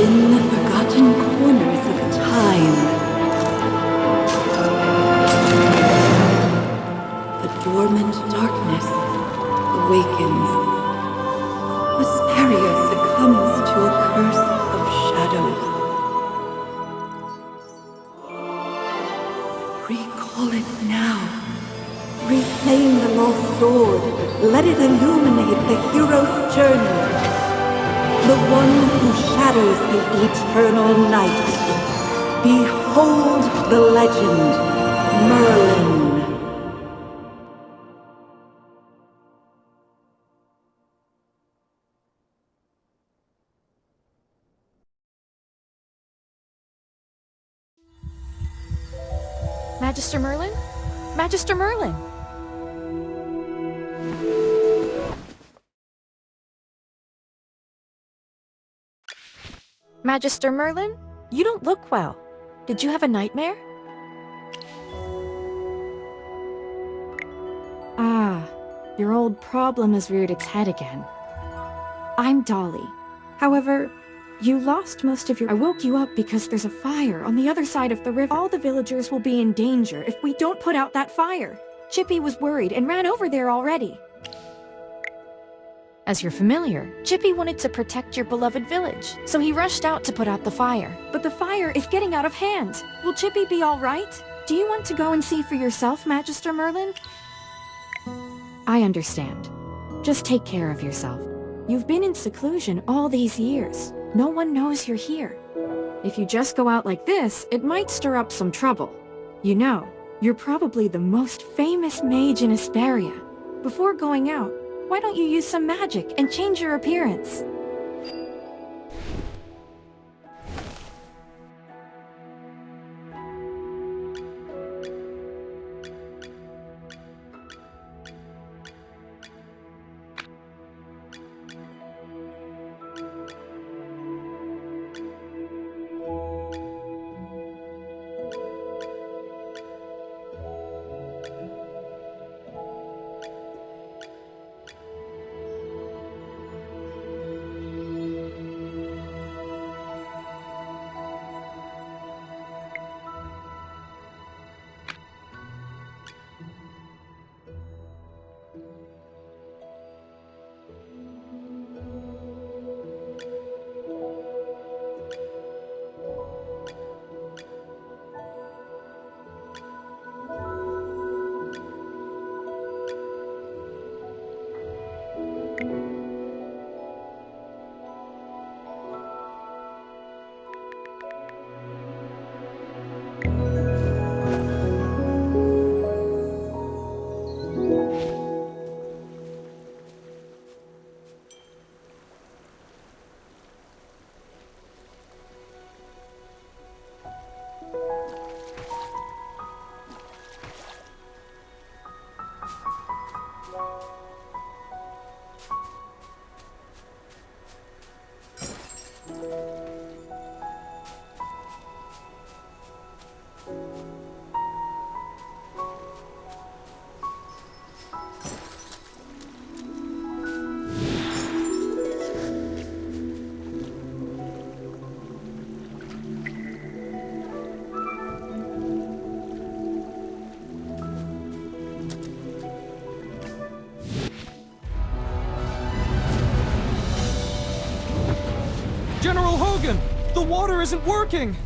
In the forgotten corners of time, the dormant darkness awakens. Vesperia succumbs to a curse of shadows. Recall it now. Reclaim the lost sword. Let it illuminate the hero's journey. The one who shatters the eternal night. Behold the legend, Merlin. Magister Merlin? Magister Merlin! Magister Merlin? You don't look well. Did you have a nightmare? Ah, your old problem has reared its head again. I'm Dolly. However, you lost most of your— I woke you up because there's a fire on the other side of the river. All the villagers will be in danger if we don't put out that fire. Chippy was worried and ran over there already. As you're familiar, Chippy wanted to protect your beloved village, so he rushed out to put out the fire. But the fire is getting out of hand. Will Chippy be all right? Do you want to go and see for yourself, Magister Merlin? I understand. Just take care of yourself. You've been in seclusion all these years. No one knows you're here. If you just go out like this, it might stir up some trouble. You know, you're probably the most famous mage in Vesperia. Before going out, why don't you use some magic and change your appearance? General Hogan! The water isn't working!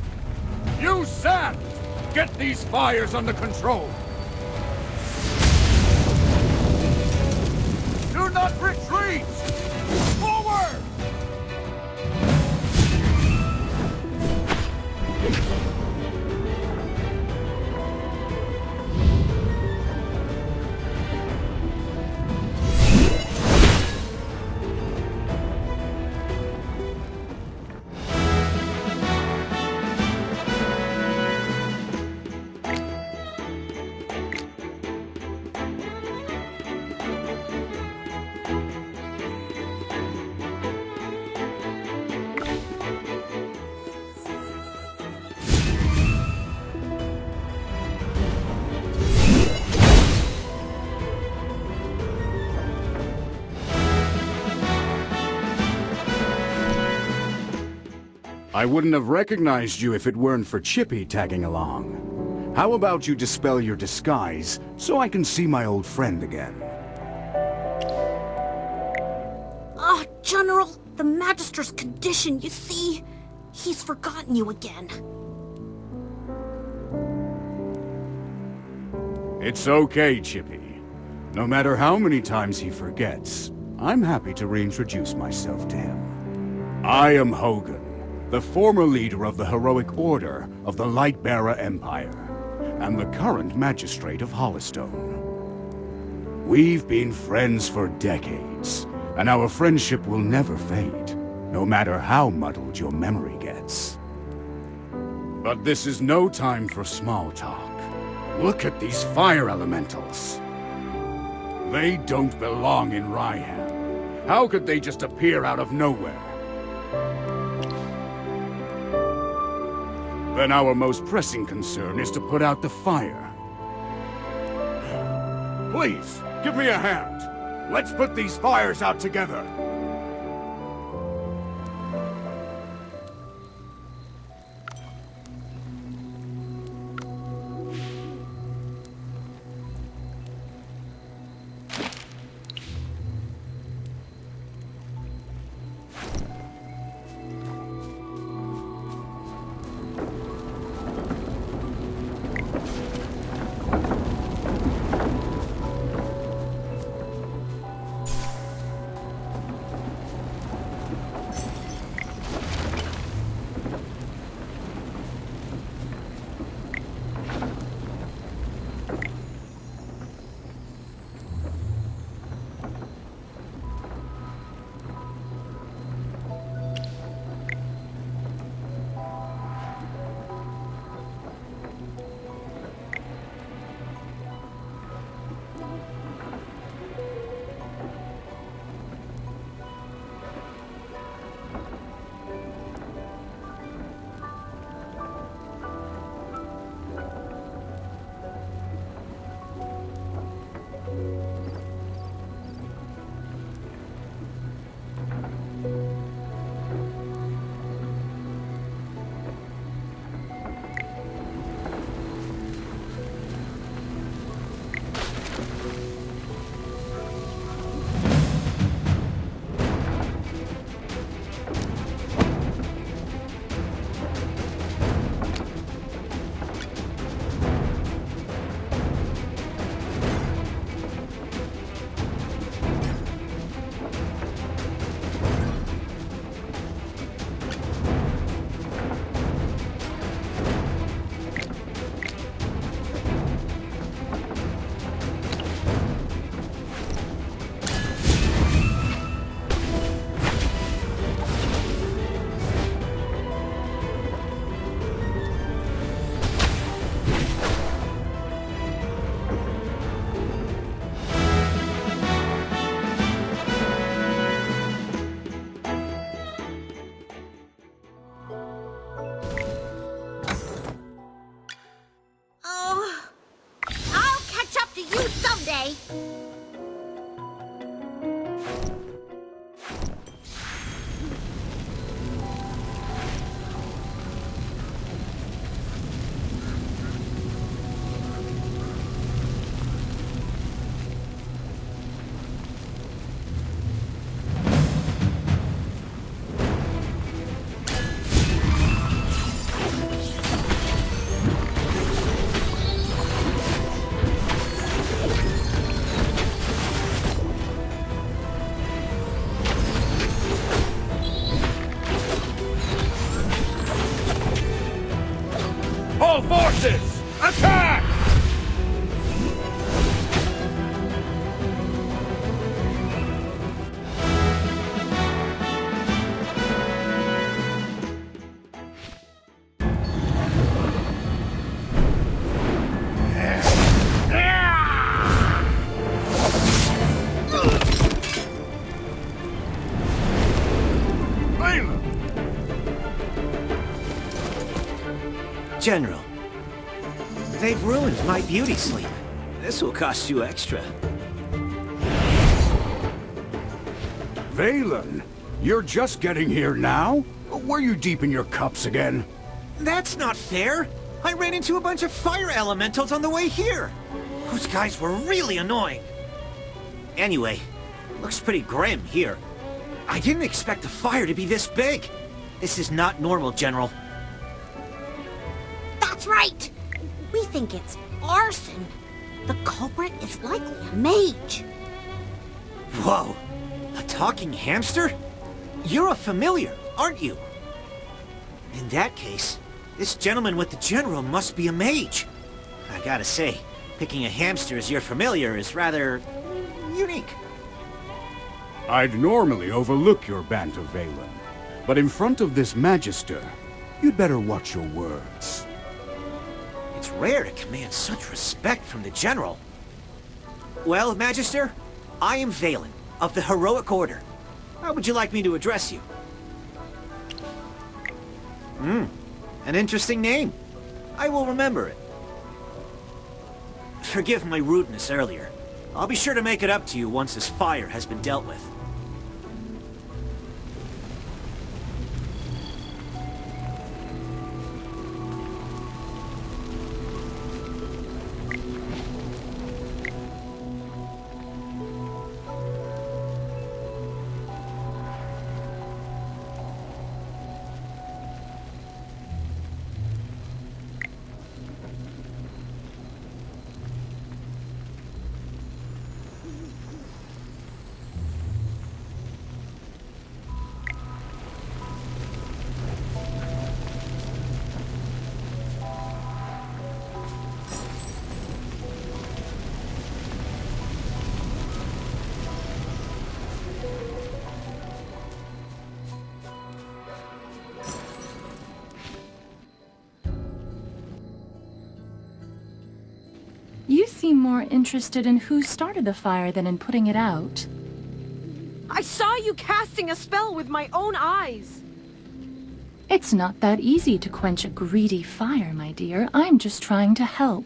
You sand! Get these fires under control! Do not retreat! Forward! I wouldn't have recognized you if it weren't for Chippy tagging along. How about you dispel your disguise so I can see my old friend again? Ah, General, the Magister's condition, you see? He's forgotten you again. It's okay, Chippy. No matter how many times he forgets, I'm happy to reintroduce myself to him. I am Hogun, the former leader of the Heroic Order of the Lightbearer Empire, and the current Magistrate of Hollistone. We've been friends for decades, and our friendship will never fade, no matter how muddled your memory gets. But this is no time for small talk. Look at these fire elementals. They don't belong in Raihan. How could they just appear out of nowhere? Then our most pressing concern is to put out the fire. Please, give me a hand. Let's put these fires out together. I'll catch up to you someday. All forces, attack! General, they've ruined my beauty sleep. This will cost you extra. Valen, you're just getting here now? Were you deep in your cups again? That's not fair! I ran into a bunch of fire elementals on the way here! Those guys were really annoying. Anyway, looks pretty grim here. I didn't expect the fire to be this big. This is not normal, General. That's right! We think it's arson. The culprit is likely a mage. Whoa! A talking hamster? You're a familiar, aren't you? In that case, this gentleman with the general must be a mage. I gotta say, picking a hamster as your familiar is rather unique. I'd normally overlook your banter, Valen, but in front of this Magister, you'd better watch your words. It's rare to command such respect from the general. Well, Magister, I am Valen, of the Heroic Order. How would you like me to address you? An interesting name. I will remember it. Forgive my rudeness earlier. I'll be sure to make it up to you once this fire has been dealt with. You seem more interested in who started the fire than in putting it out. I saw you casting a spell with my own eyes. It's not that easy to quench a greedy fire, my dear. I'm just trying to help.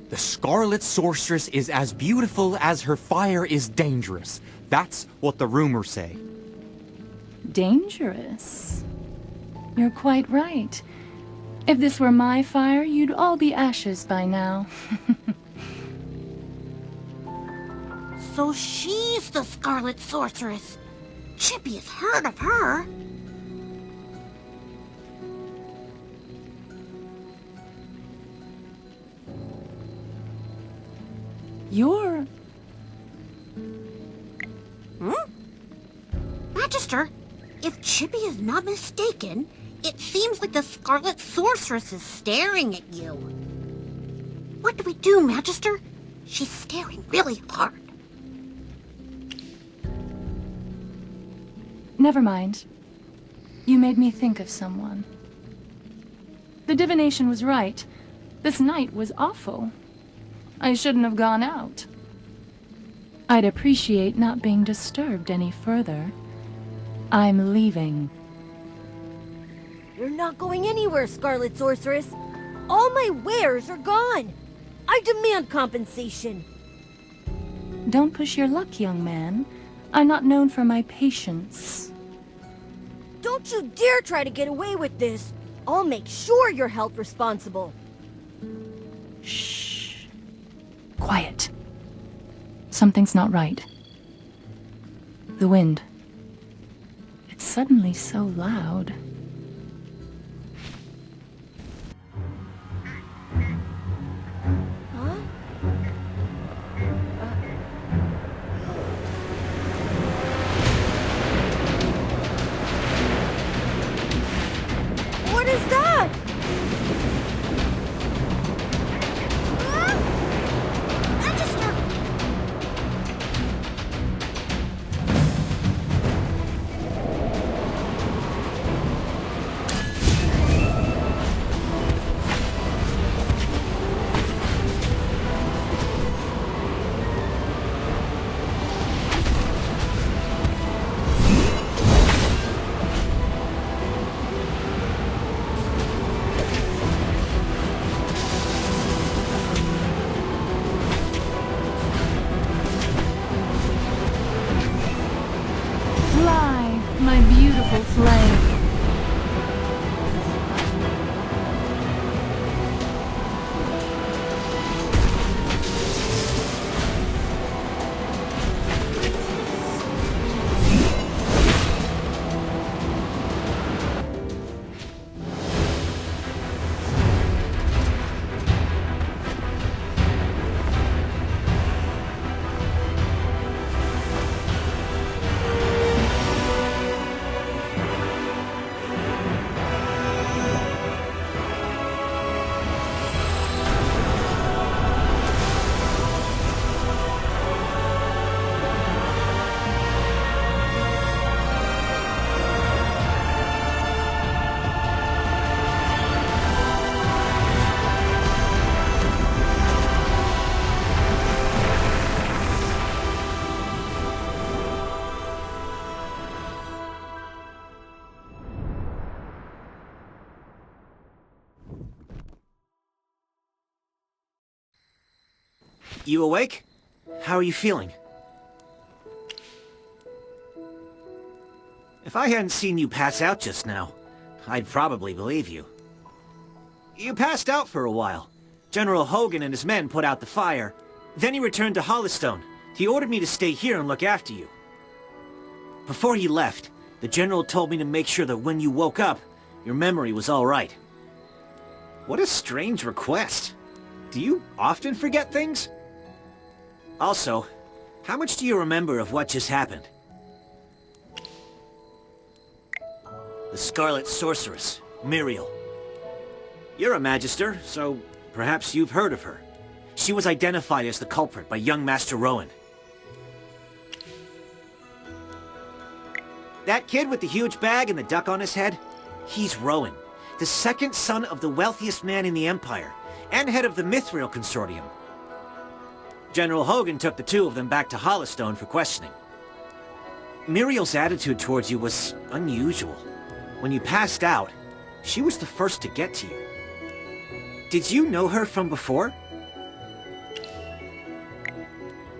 The Scarlet Sorceress is as beautiful as her fire is dangerous. That's what the rumors say. Dangerous? You're quite right. If this were my fire, you'd all be ashes by now. So she's the Scarlet Sorceress. Chippy has heard of her. You're... Magister, if Chippy is not mistaken, it seems like the Scarlet Sorceress is staring at you. What do we do, Magister? She's staring really hard. Never mind. You made me think of someone. The divination was right. This night was awful. I shouldn't have gone out. I'd appreciate not being disturbed any further. I'm leaving. You're not going anywhere, Scarlet Sorceress. All my wares are gone. I demand compensation. Don't push your luck, young man. I'm not known for my patience. Don't you dare try to get away with this. I'll make sure you're held responsible. Shh. Quiet. Something's not right. The wind. It's suddenly so loud. What is that? Magister! You awake? How are you feeling? If I hadn't seen you pass out just now, I'd probably believe you. You passed out for a while. General Hogan and his men put out the fire. Then he returned to Hollystone. He ordered me to stay here and look after you. Before he left, the General told me to make sure that when you woke up, your memory was all right. What a strange request. Do you often forget things? Also, how much do you remember of what just happened? The Scarlet Sorceress, Muriel. You're a Magister, so perhaps you've heard of her. She was identified as the culprit by young Master Rowan. That kid with the huge bag and the duck on his head? He's Rowan, the second son of the wealthiest man in the Empire, and head of the Mithril Consortium. General Hogan took the two of them back to Hollystone for questioning. Muriel's attitude towards you was unusual. When you passed out, she was the first to get to you. Did you know her from before?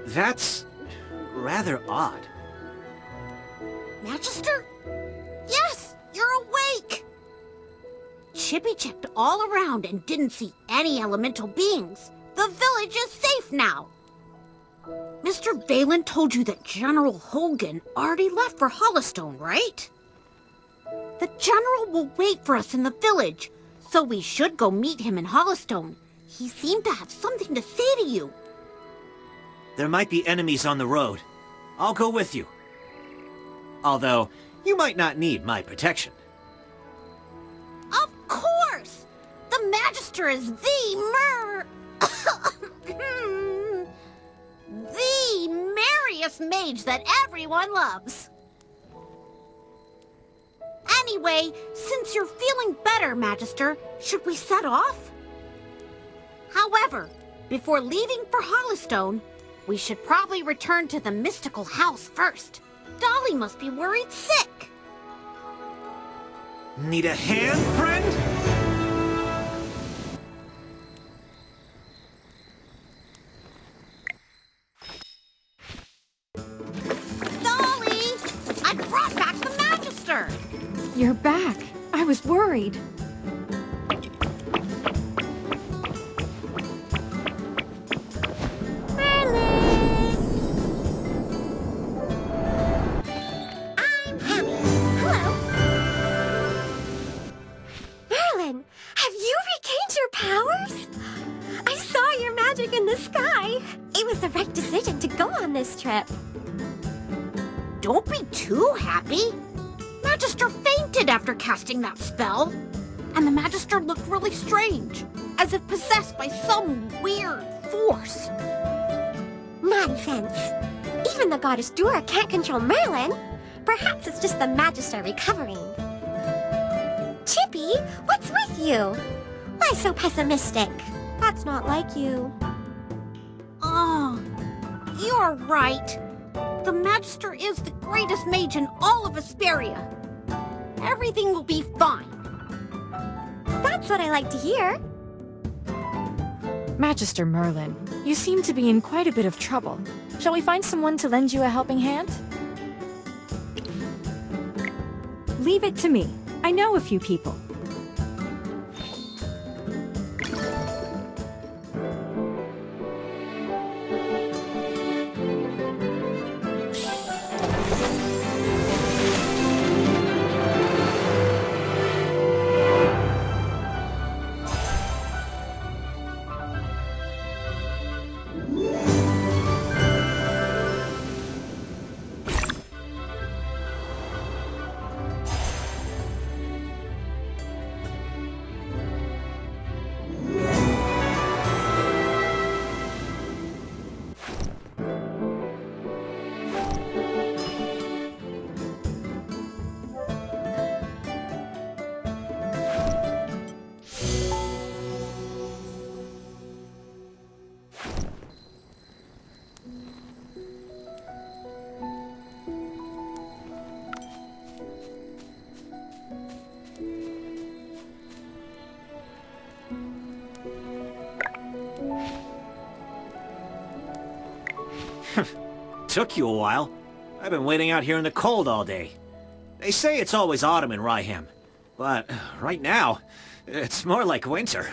That's rather odd. Magister? Yes, you're awake! Chippy checked all around and didn't see any elemental beings. The village is safe now. Mr. Valen told you that General Hogan already left for Hollystone, right? The General will wait for us in the village, so we should go meet him in Hollystone. He seemed to have something to say to you. There might be enemies on the road. I'll go with you. Although, you might not need my protection. Of course! The Magister is the merriest mage that everyone loves. Anyway, since you're feeling better, Magister, should we set off? However, before leaving for Hollystone, we should probably return to the mystical house first. Dolly must be worried sick. Need a hand, friend? Dolly! I brought back the Magister! You're back. I was worried. Merlin, have you regained your powers? I saw your magic in the sky. It was the right decision to go on this trip. Don't be too happy. Magister fainted after casting that spell. And the Magister looked really strange, as if possessed by some weird force. Nonsense. Even the goddess Dura can't control Merlin. Perhaps it's just the Magister recovering. Chippy, what's with you? Why so pessimistic? That's not like you. Oh, you're right. The Magister is the greatest mage in all of Asperia. Everything will be fine. That's what I like to hear. Magister Merlin, you seem to be in quite a bit of trouble. Shall we find someone to lend you a helping hand? Leave it to me. I know a few people. Took you a while. I've been waiting out here in the cold all day. They say it's always autumn in Ryham, but right now, it's more like winter.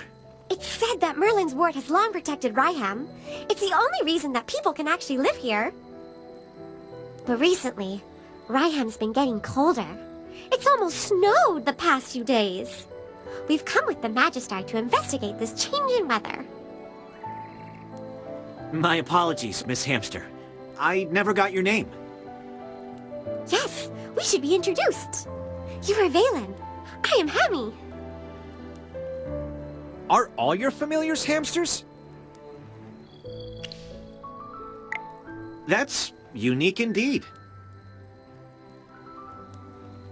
It's said that Merlin's ward has long protected Ryham. It's the only reason that people can actually live here. But recently, Ryham's been getting colder. It's almost snowed the past few days. We've come with the Magister to investigate this change in weather. My apologies, Miss Hamster. I never got your name. Yes, we should be introduced. You are Valen. I am Hammy. Are all your familiars hamsters? That's unique indeed.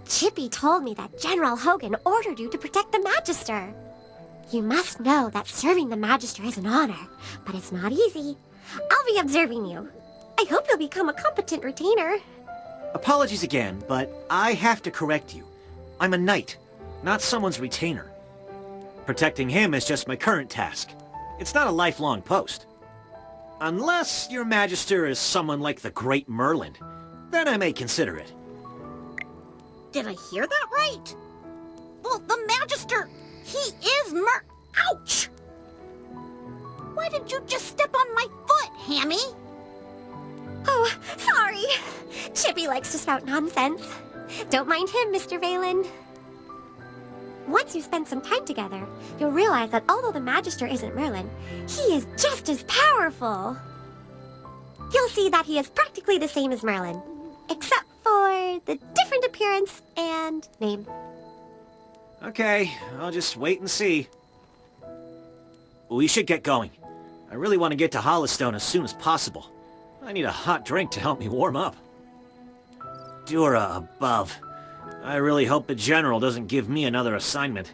Chippy told me that General Hogan ordered you to protect the Magister. You must know that serving the Magister is an honor, but it's not easy. I'll be observing you. I hope you'll become a competent retainer. Apologies again, but I have to correct you. I'm a knight, not someone's retainer. Protecting him is just my current task. It's not a lifelong post. Unless your Magister is someone like the Great Merlin, then I may consider it. Did I hear that right? Well, the Magister, he is Ouch! Why did you just step on my foot, Hammy? Oh, sorry. Chippy likes to spout nonsense. Don't mind him, Mr. Valen. Once you spend some time together, you'll realize that although the Magister isn't Merlin, he is just as powerful. You'll see that he is practically the same as Merlin, except for the different appearance and name. Okay, I'll just wait and see. We should get going. I really want to get to Hollowstone as soon as possible. I need a hot drink to help me warm up. Dura above. I really hope the General doesn't give me another assignment.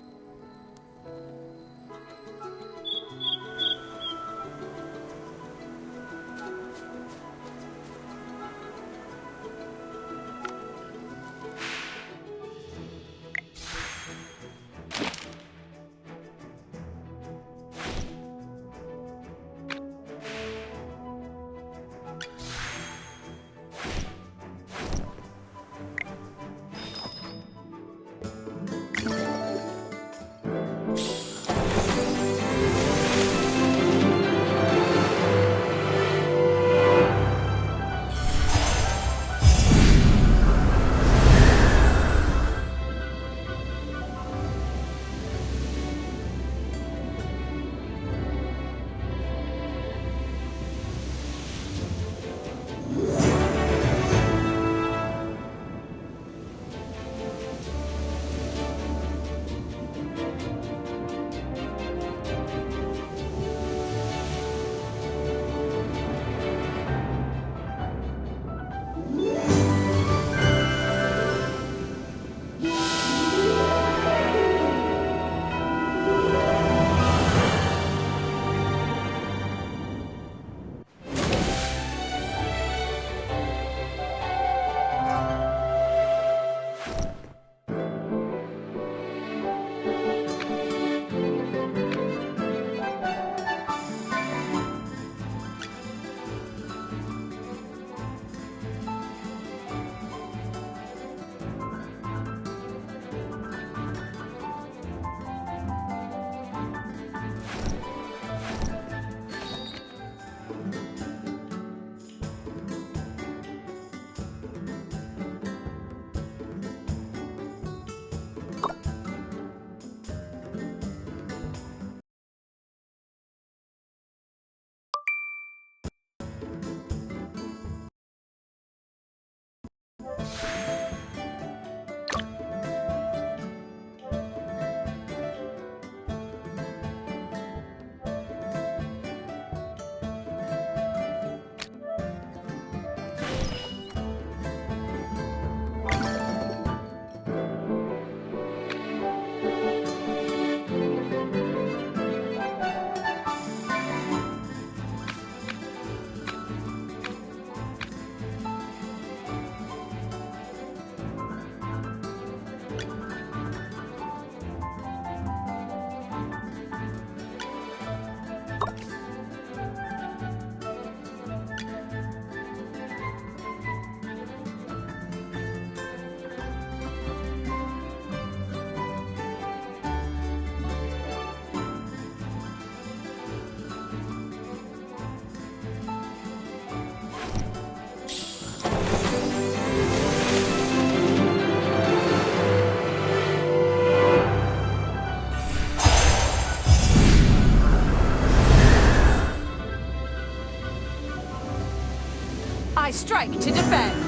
I strike to defend.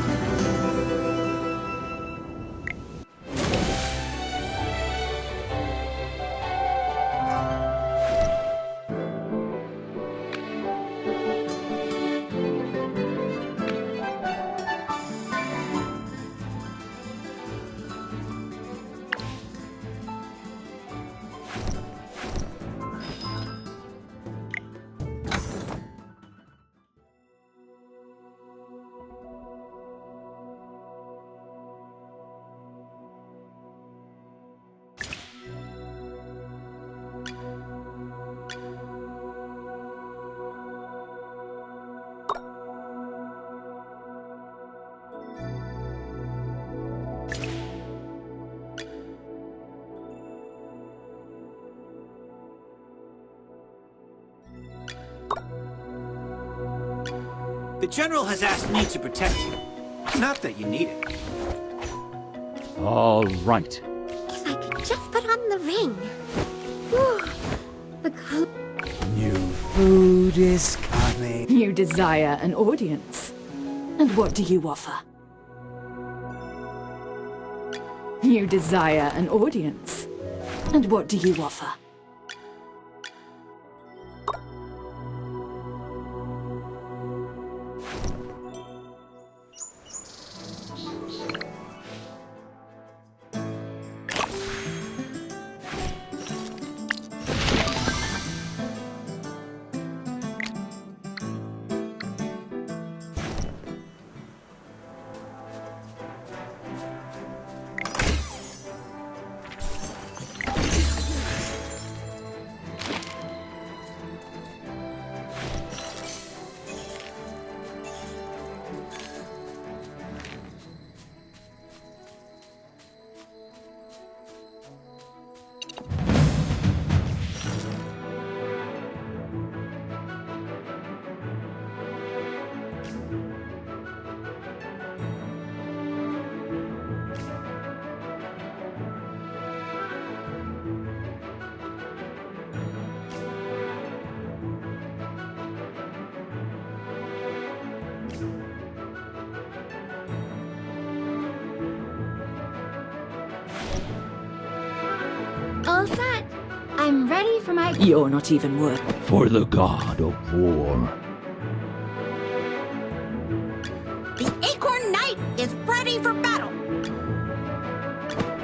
The General has asked me to protect you. Not that you need it. All right. If I could just put on the ring. Whew. The color. New food is coming. You desire an audience. And what do you offer? You desire an audience. And what do you offer? All set. I'm ready for my... You're not even worth... For the god of war. The Acorn Knight is ready for battle.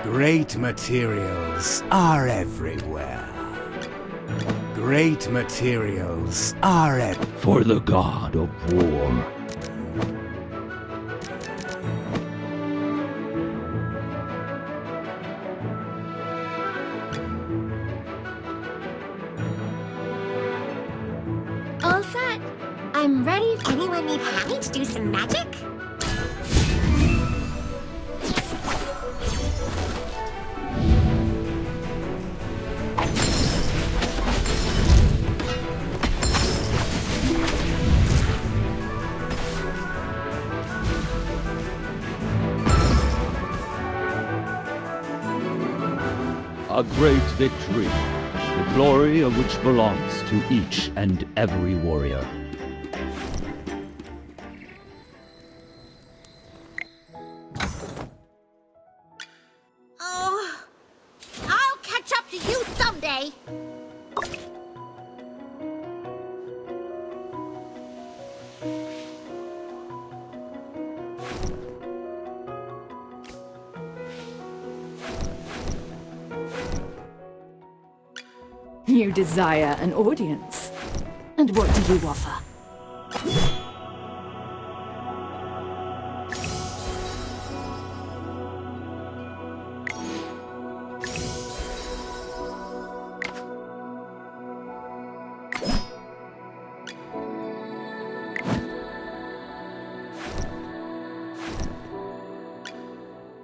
Great materials are everywhere. Great materials are everywhere. For the god of war. All set. I'm ready. Anyone need Hammy to do some magic? A great victory, the glory of which belongs to each and every warrior. Oh, I'll catch up to you someday. You desire an audience. And what do you offer?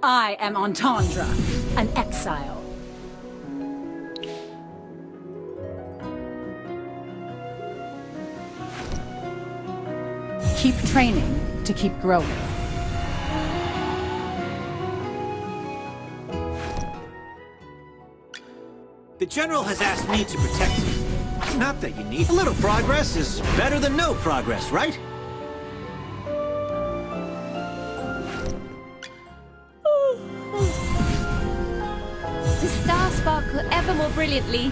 I am Entendre, an exile. Keep training to keep growing. The General has asked me to protect you. Not that you need. A little progress is better than no progress, right? Never more brilliantly.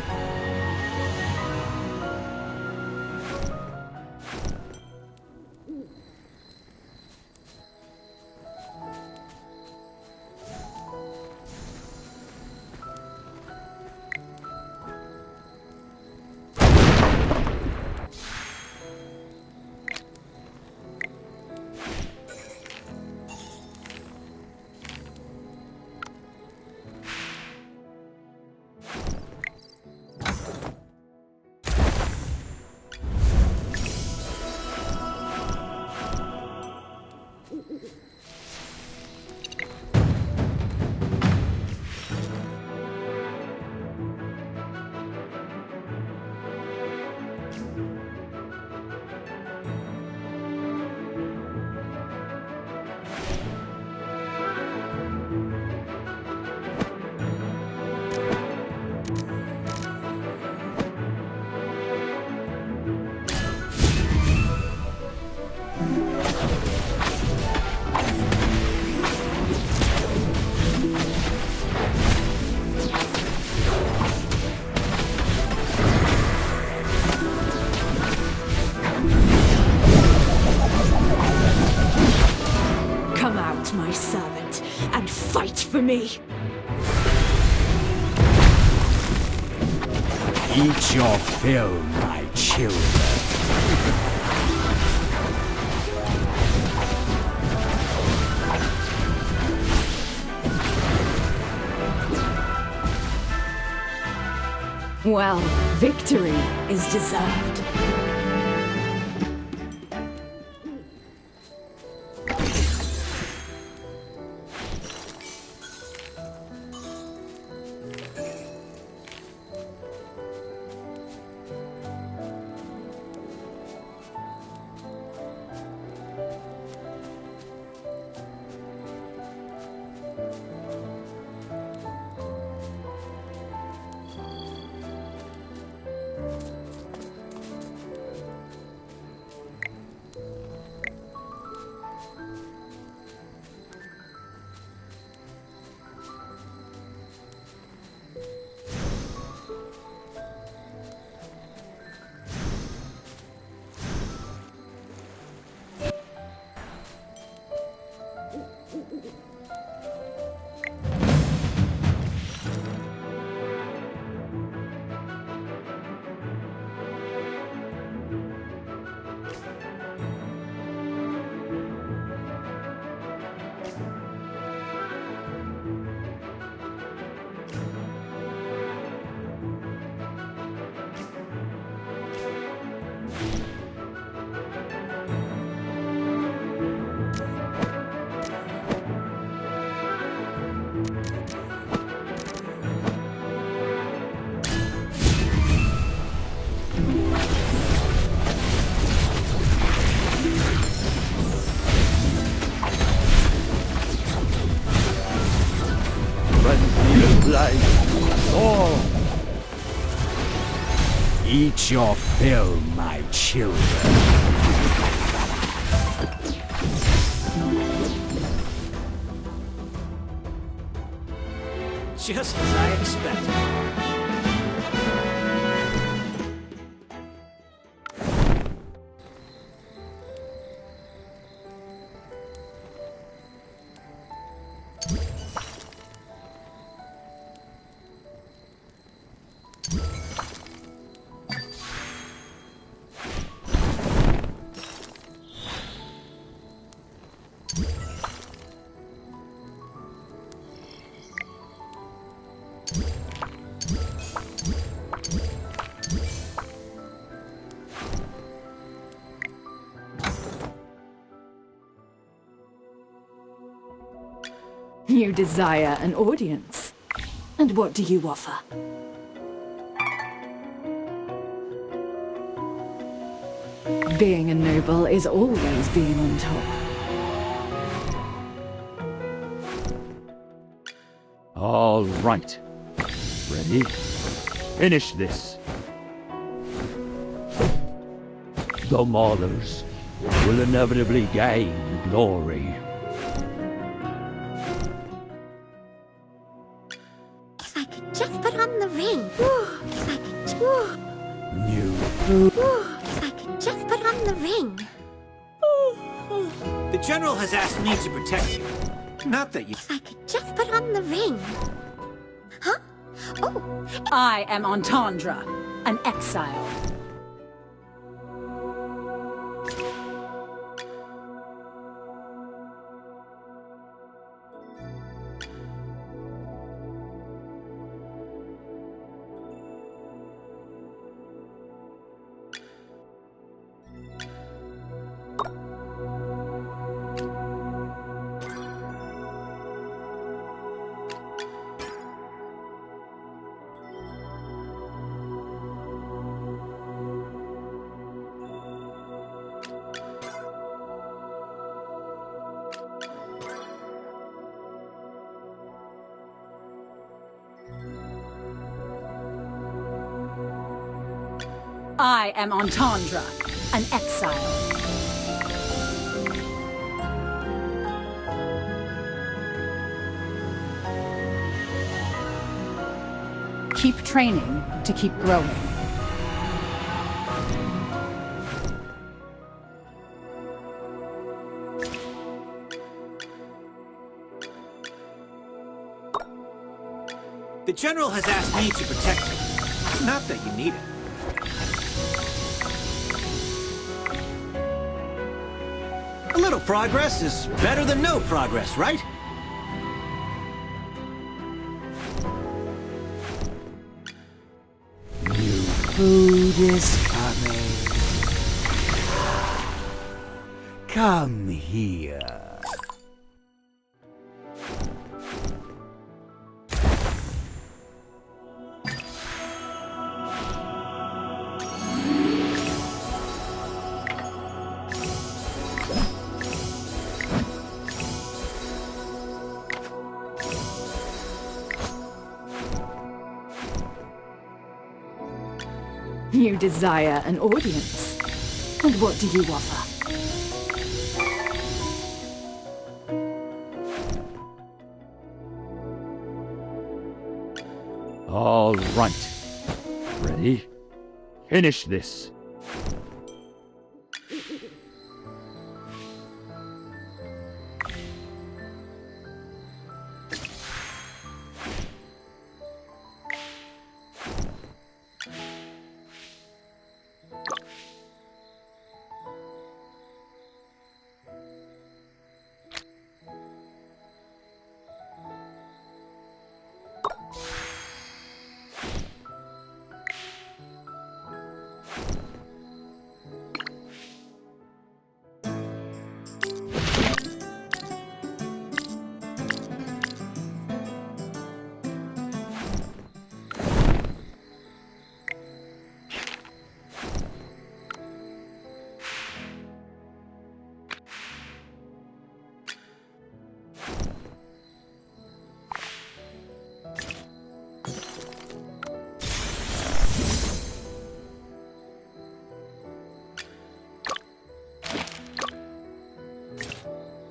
Come out, my servant, and fight for me. Eat your fill, my children. Well, victory is deserved. Eat your fill, my children. Just as I expected. You desire an audience. And what do you offer? Being a noble is always being on top. All right. Ready? Finish this. The Maulers will inevitably gain glory. If I could just put on the ring. If I could just put on the ring. The General has asked me to protect you. Not that you... If I could just put on the ring. Huh? Oh, I am Entendre, an exile. I am Entendre, an exile. Keep training to keep growing. The General has asked me to protect you. Not that you need it. A little progress is better than no progress, right? New food is coming. Come here. You desire an audience. And what do you offer? All right. Ready? Finish this.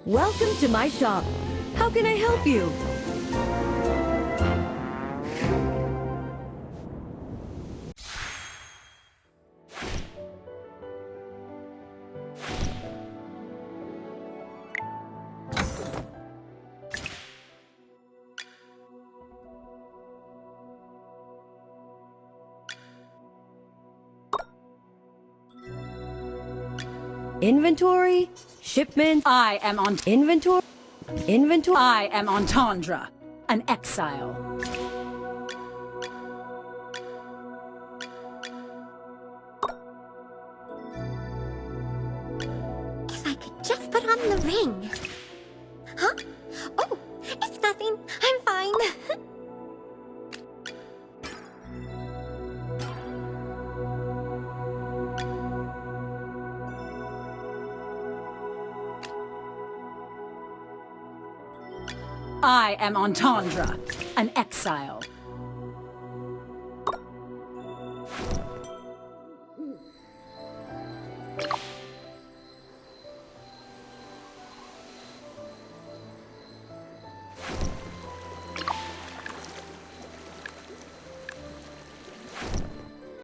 Welcome to my shop. How can I help you? Inventory, shipment. I am on inventory. I am Entendre, an exile. if I could just put on the ring. Huh? Oh, it's nothing. I'm fine. I am Entendre, an exile.